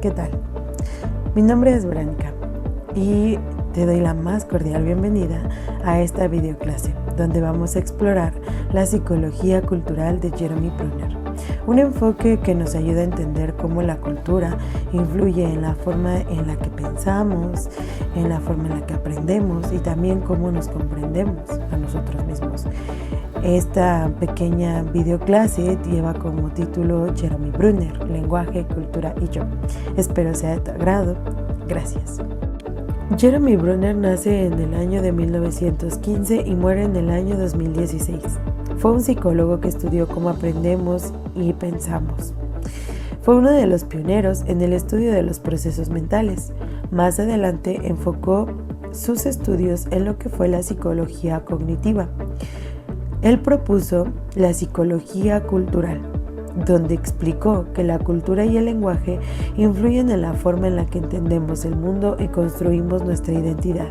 ¿qué tal? Mi nombre es Verónica y te doy la más cordial bienvenida a esta videoclase donde vamos a explorar la psicología cultural de Jeremy Bruner, un enfoque que nos ayuda a entender cómo la cultura influye en la forma en la que pensamos, en la forma en la que aprendemos y también cómo nos comprendemos a nosotros mismos. Esta pequeña videoclase lleva como título Jeremy Bruner, Lenguaje, Cultura y Yo. Espero sea de tu agrado. Gracias. Jeremy Bruner nace en el año de 1915 y muere en el año 2016. Fue un psicólogo que estudió cómo aprendemos y pensamos. Fue uno de los pioneros en el estudio de los procesos mentales. Más adelante enfocó sus estudios en lo que fue la psicología cognitiva. Él propuso la psicología cultural, donde explicó que la cultura y el lenguaje influyen en la forma en la que entendemos el mundo y construimos nuestra identidad.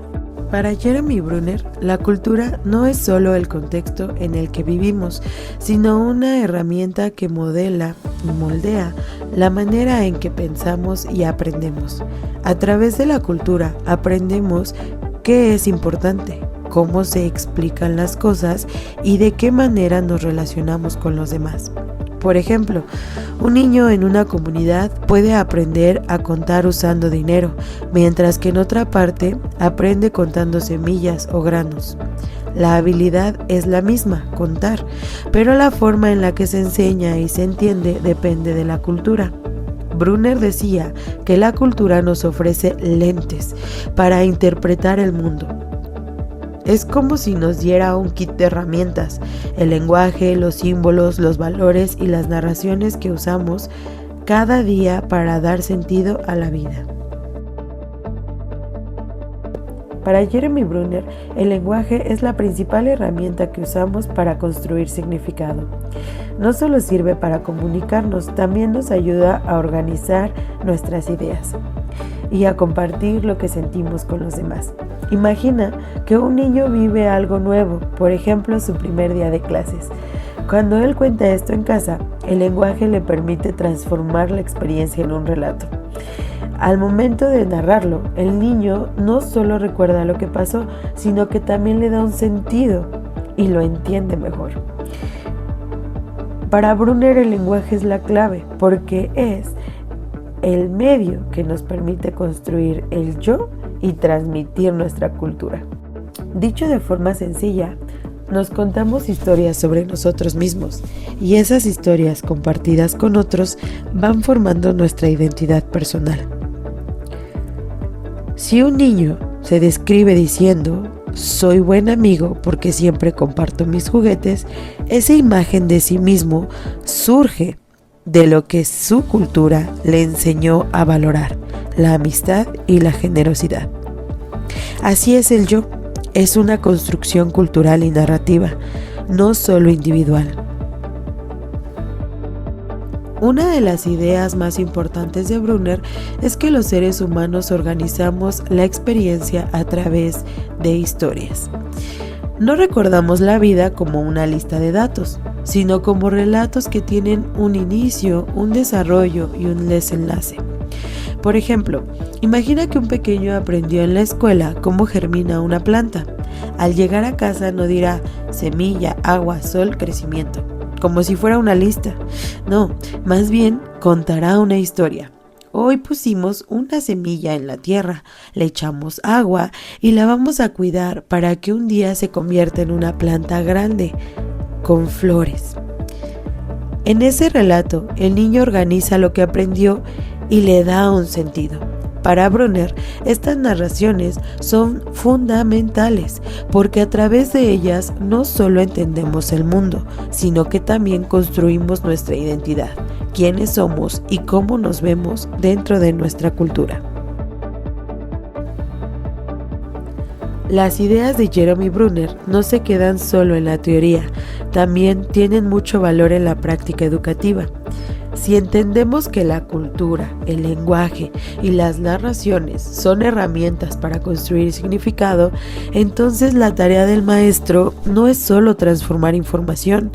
Para Jeremy Bruner, la cultura no es solo el contexto en el que vivimos, sino una herramienta que modela y moldea la manera en que pensamos y aprendemos. A través de la cultura aprendemos qué es importante, cómo se explican las cosas y de qué manera nos relacionamos con los demás. Por ejemplo, un niño en una comunidad puede aprender a contar usando dinero, mientras que en otra parte aprende contando semillas o granos. La habilidad es la misma, contar, pero la forma en la que se enseña y se entiende depende de la cultura. Bruner decía que la cultura nos ofrece lentes para interpretar el mundo. Es como si nos diera un kit de herramientas, el lenguaje, los símbolos, los valores y las narraciones que usamos cada día para dar sentido a la vida. Para Jeremy Bruner, el lenguaje es la principal herramienta que usamos para construir significado. No solo sirve para comunicarnos, también nos ayuda a organizar nuestras ideas y a compartir lo que sentimos con los demás. Imagina que un niño vive algo nuevo, por ejemplo, su primer día de clases. Cuando él cuenta esto en casa, el lenguaje le permite transformar la experiencia en un relato. Al momento de narrarlo, el niño no solo recuerda lo que pasó, sino que también le da un sentido y lo entiende mejor. Para Bruner, el lenguaje es la clave, porque es el medio que nos permite construir el yo y transmitir nuestra cultura. Dicho de forma sencilla, nos contamos historias sobre nosotros mismos y esas historias compartidas con otros van formando nuestra identidad personal. Si un niño se describe diciendo "soy buen amigo porque siempre comparto mis juguetes", esa imagen de sí mismo surge de lo que su cultura le enseñó a valorar, la amistad y la generosidad. Así es el yo, es una construcción cultural y narrativa, no solo individual. Una de las ideas más importantes de Bruner es que los seres humanos organizamos la experiencia a través de historias. No recordamos la vida como una lista de datos, sino como relatos que tienen un inicio, un desarrollo y un desenlace. Por ejemplo, imagina que un pequeño aprendió en la escuela cómo germina una planta. Al llegar a casa no dirá semilla, agua, sol, crecimiento, como si fuera una lista. No, más bien contará una historia. Hoy pusimos una semilla en la tierra, le echamos agua y la vamos a cuidar para que un día se convierta en una planta grande, con flores. En ese relato, el niño organiza lo que aprendió y le da un sentido. Para Bruner, estas narraciones son fundamentales porque a través de ellas no solo entendemos el mundo, sino que también construimos nuestra identidad, quiénes somos y cómo nos vemos dentro de nuestra cultura. Las ideas de Jeremy Bruner no se quedan solo en la teoría, también tienen mucho valor en la práctica educativa. Si entendemos que la cultura, el lenguaje y las narraciones son herramientas para construir significado, entonces la tarea del maestro no es solo transformar información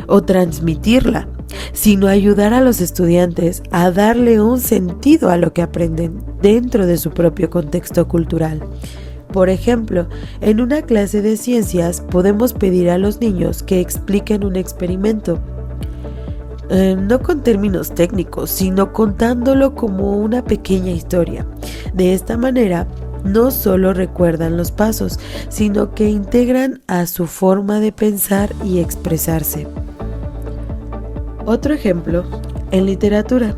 o transmitirla, sino ayudar a los estudiantes a darle un sentido a lo que aprenden dentro de su propio contexto cultural. Por ejemplo, en una clase de ciencias podemos pedir a los niños que expliquen un experimento, no con términos técnicos, sino contándolo como una pequeña historia. De esta manera, no solo recuerdan los pasos, sino que integran a su forma de pensar y expresarse. Otro ejemplo, en literatura.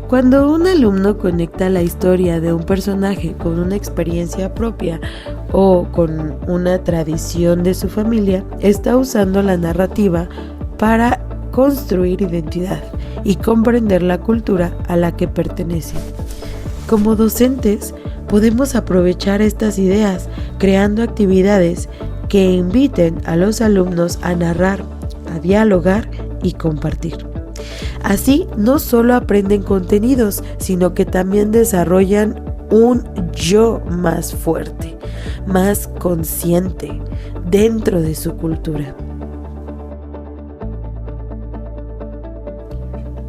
Cuando un alumno conecta la historia de un personaje con una experiencia propia o con una tradición de su familia, está usando la narrativa para construir identidad y comprender la cultura a la que pertenece. Como docentes, podemos aprovechar estas ideas creando actividades que inviten a los alumnos a narrar, a dialogar y compartir. Así, no solo aprenden contenidos, sino que también desarrollan un yo más fuerte, más consciente dentro de su cultura.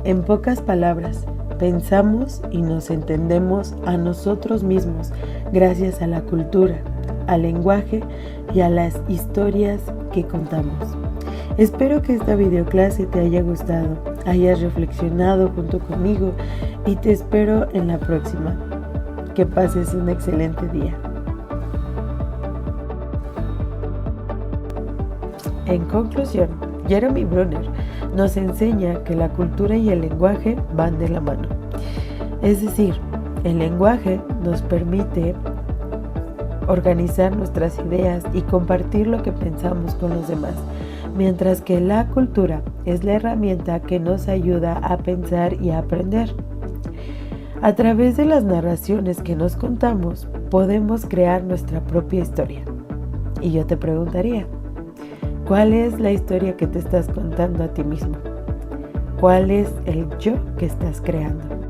En pocas palabras, pensamos y nos entendemos a nosotros mismos gracias a la cultura, al lenguaje y a las historias que contamos. Espero que esta videoclase te haya gustado, hayas reflexionado junto conmigo y te espero en la próxima. Que pases un excelente día. En conclusión, Jeremy Brunner nos enseña que la cultura y el lenguaje van de la mano. Es decir, el lenguaje nos permite organizar nuestras ideas y compartir lo que pensamos con los demás, mientras que la cultura es la herramienta que nos ayuda a pensar y a aprender. A través de las narraciones que nos contamos, podemos crear nuestra propia historia. Y yo te preguntaría, ¿cuál es la historia que te estás contando a ti mismo? ¿Cuál es el yo que estás creando?